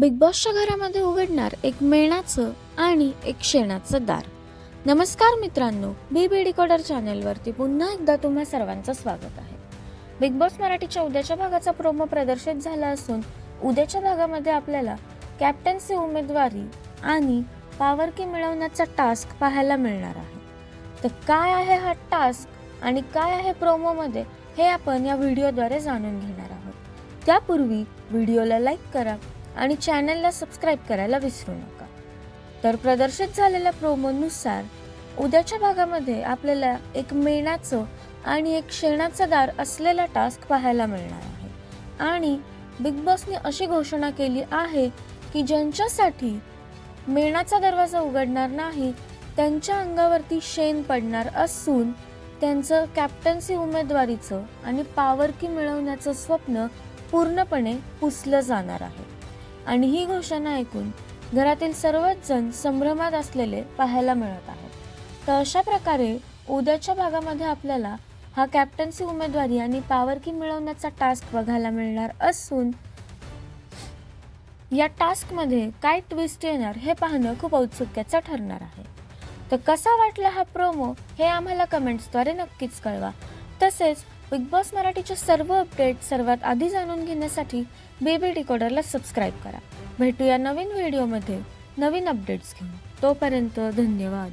Big बॉसच्या घरामध्ये उघडणार एक मेणाचं आणि एक शेणाचं दार. नमस्कार मित्रांनो, बी डिकोडर चॅनलवरती पुन्हा एकदा तुम्हा सर्वांचं स्वागत आहे. बिग बॉस मराठीच्या उद्याच्या भागाचा प्रोमो प्रदर्शित झाला असून उद्याच्या भागामध्ये आपल्याला कॅप्टन्सी उमेदवारी आणि पॉवर की मिळवण्याचा टास्क पाहायला मिळणार आहे. तर काय आहे हा टास्क आणि काय आहे प्रोमोमध्ये हे आपण या व्हिडिओद्वारे जाणून घेणार आहोत. त्यापूर्वी व्हिडिओला लाईक करा आणि चॅनलला सबस्क्राईब करायला विसरू नका. तर प्रदर्शित झालेल्या प्रोमोनुसार उद्याच्या भागामध्ये आपल्याला एक मेणाचं आणि एक शेणाचं दार असलेला टास्क पाहायला मिळणार आहे आणि बिग बॉसने अशी घोषणा केली आहे की ज्यांच्यासाठी मेणाचा दरवाजा उघडणार नाही त्यांच्या अंगावरती शेण पडणार असून त्यांचं कॅप्टन्सी उमेदवारीचं आणि पॉवर की मिळवण्याचं स्वप्न पूर्णपणे पुसलं जाणार आहे. आणि ही घोषणा ऐकून घरातील सर्वच जण संभ्रमात असलेले पाहायला मिळत आहेत. तर अशा प्रकारे उद्याच्या भागामध्ये आपल्याला हा कॅप्टन्सी उमेदवारी आणि पॉवर की मिळवण्याचा टास्क बघायला मिळणार असून या टास्कमध्ये काय ट्विस्ट येणार हे पाहणं खूप औत्सुक्याचं ठरणार आहे. तर कसा वाटला हा प्रोमो हे आम्हाला कमेंट्सद्वारे नक्कीच कळवा. तसेच बिग बॉस मराठीचे सर्व अपडेट सर्वात आधी जाणून घेण्यासाठी बी डिकोडरला सबस्क्राईब करा. भेटूया नवीन व्हिडिओमध्ये नवीन अपडेट्स घेऊन. तोपर्यंत धन्यवाद.